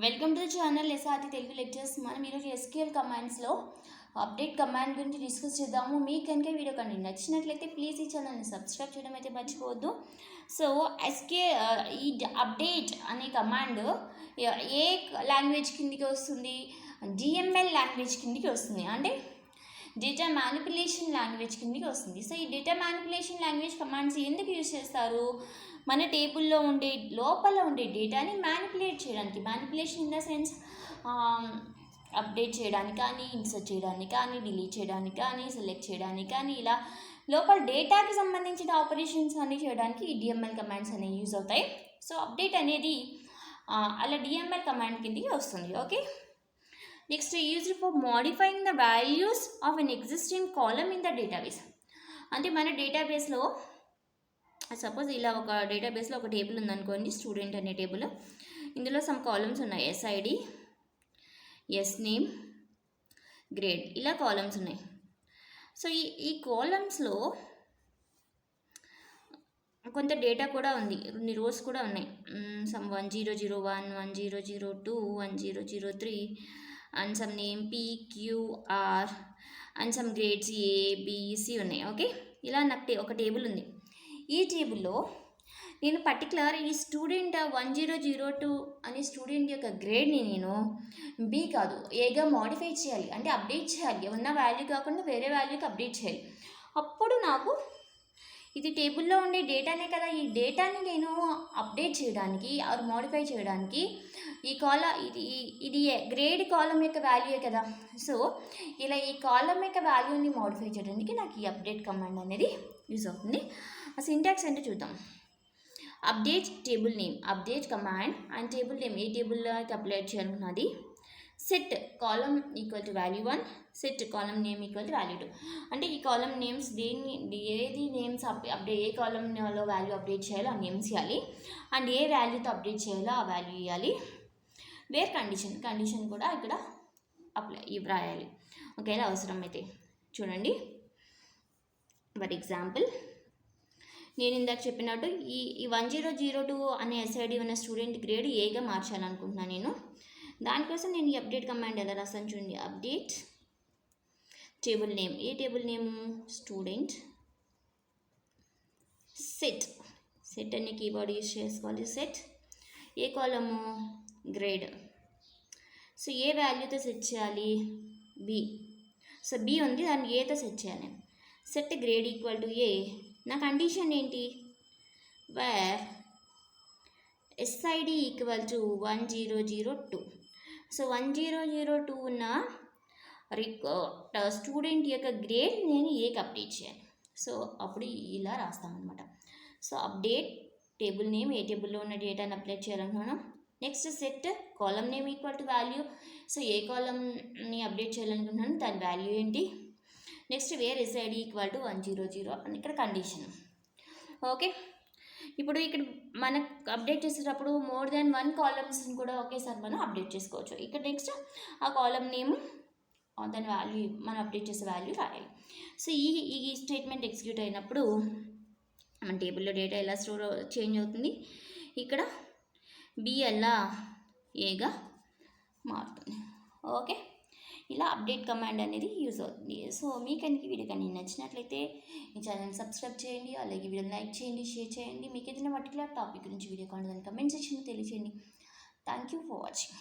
Welcome to the channel SRT Telugu Lectures. మనం ఈరోజు SQL కమాండ్స్లో update command గురించి discuss చేద్దాము. మీకు కనుక వీడియో కానీ నచ్చినట్లయితే ప్లీజ్ ఈ ఛానల్ని సబ్స్క్రైబ్ చేయడం అయితే మర్చిపోవద్దు. సో ఈ అప్డేట్ అనే కమాండ్ ఏ లాంగ్వేజ్ కిందికి వస్తుంది? DML లాంగ్వేజ్ కిందికి వస్తుంది, అంటే డేటా మ్యానిపులేషన్ లాంగ్వేజ్ కిందికి వస్తుంది. సో ఈ డేటా మ్యానిపులేషన్ లాంగ్వేజ్ కమాండ్స్ ఎందుకు యూజ్ చేస్తారు? మన టేబుల్లో ఉండే లోపల ఉండే డేటాని మ్యానిపులేట్ చేయడానికి, manipulation in the sense update చేయడానికి కానీ, ఇన్సర్ట్ చేయడానికి కానీ, డిలీట్ చేయడానికి కానీ, సెలెక్ట్ చేయడానికి కానీ, ఇలా లోపల డేటాకి సంబంధించిన ఆపరేషన్స్ అన్నీ చేయడానికి ఈ DML కమాండ్స్ అనేవి యూజ్ అవుతాయి. సో అప్డేట్ అనేది అలా DML కమాండ్ కిందకి వస్తుంది. Okay, next used for modifying the values of an existing column in the database. అంటే మన డేటాబేస్లో సపోజ్ ఇలా ఒక డేటాబేస్లో ఒక టేబుల్ ఉందనుకోండి, స్టూడెంట్ అనే టేబుల్. ఇందులో సమ్ కాలమ్స్ ఉన్నాయి, SID, SNAME, గ్రేడ్, ఇలా కాలమ్స్ ఉన్నాయి. సో ఈ కాలమ్స్లో కొంత డేటా కూడా ఉంది, కొన్ని రోస్ కూడా ఉన్నాయి. Some 1001, 1002, 1003 and some name PQR and some grades ABC ఉన్నాయి. ఓకే, ఇలా నాకు ఒక టేబుల్ ఉంది. ఈ టేబుల్లో నేను పర్టికులర్ ఈ స్టూడెంట్ 1002 అనే స్టూడెంట్ యొక్క గ్రేడ్ని నేను B కాదు ఏగా మోడిఫై చేయాలి, అంటే అప్డేట్ చేయాలి. ఉన్న వాల్యూ కాకుండా వేరే వాల్యూకి అప్డేట్ చేయాలి. అప్పుడు నాకు ఇది టేబుల్లో ఉండే డేటానే కదా, ఈ డేటాని నేను అప్డేట్ చేయడానికి ఆర్ మోడిఫై చేయడానికి ఇది గ్రేడ్ కాలం యొక్క వాల్యూయే కదా. సో ఇలా ఈ కాలం యొక్క వాల్యూని మోడిఫై చేయడానికి నాకు ఈ అప్డేట్ కమాండ్ అనేది యూజ్ అవుతుంది. ఆ సింటాక్స్ అంటే చూద్దాం. Update table name, update command and table name, ఏ టేబుల్లోకి అప్డేట్ చేయాలన్నది. Set column equal to value 1, set column name equal to value 2. అంటే ఈ కాలం నేమ్స్ ఏది నేమ్స్ అప్డేట్, ఏ కాలంలో వాల్యూ అప్డేట్ చేయాలో ఆ నేమ్స్ ఇవ్వాలి, అండ్ ఏ వాల్యూతో అప్డేట్ చేయాలో ఆ వాల్యూ ఇవ్వాలి. వేర్ కండిషన్ కూడా ఇక్కడ వ్రాయాలి ఒకవేళ అవసరమైతే. చూడండి, ఫర్ ఎగ్జాంపుల్ నేను ఇందాక చెప్పినట్టు ఈ 1002 అనే SID ఉన్న స్టూడెంట్ గ్రేడ్ ఏగా మార్చాలనుకుంటున్నాను నేను. దానికోసం నేను ఈ అప్డేట్ కమాండ్ ఎలా రాస్తాను చూడండి. అప్డేట్ టేబుల్ నేమ్, ఏ టేబుల్ నేమ్? స్టూడెంట్. సెట్ అనే కీవర్డ్ యూజ్ చేసుకోవాలి. సెట్ ఏ కాలము? గ్రేడ్. సో ఏ వాల్యూతో సెట్ చేయాలి? B. సో B ఉంది, దాన్ని ఏతో సెట్ చేయాలి. Set grade equal to A. నా కండిషన్ ఏంటి? Where SID equal to 1002. So 1002 ఉన్న స్టూడెంట్ యొక్క గ్రేడ్ నేను ఏకి అప్డేట్ చేయాలి. సో అప్పుడు ఇలా రాస్తామన్నమాట. సో అప్డేట్ టేబుల్ నేమ్, ఏ టేబుల్లో ఉన్న డేటాని అప్డేట్ చేయాలనుకున్నాను. Next set column name equal to value. So ఏ కాలమ్ని అప్డేట్ చేయాలనుకుంటున్నాను, దాని వాల్యూ ఏంటి. Next where SID equal to 100 అని ఇక్కడ కండిషన్. ఓకే, ఇప్పుడు ఇక్కడ మనకు అప్డేట్ చేసేటప్పుడు మోర్ దాన్ 1 కాలమ్స్ని కూడా ఒకేసారి మనం అప్డేట్ చేసుకోవచ్చు. ఇక్కడ నెక్స్ట్ ఆ కాలమ్ నేమ్, దాని వాల్యూ, మనం అప్డేట్ చేసే వాల్యూ రాయాలి. సో ఈ స్టేట్మెంట్ ఎగ్జిక్యూట్ అయినప్పుడు మన టేబుల్లో డేటా ఎలా చేంజ్ అవుతుంది, ఇక్కడ B ఎలా ఏగా మారుతుంది. ఓకే, ఇలా అప్డేట్ కమాండ్ అనేది యూజ్ అవుతుంది. సో మీకు కనుక వీడియో కానీ నచ్చినట్లయితే ఈ ఛానల్ సబ్స్క్రైబ్ చేయండి, అలాగే వీడియో లైక్ చేయండి, షేర్ చేయండి. మీకు ఏదైనా పర్టికులర్ టాపిక్ గురించి వీడియో కావాలి కమెంట్ సెక్షన్లో తెలియచేయండి. Thank you for watching.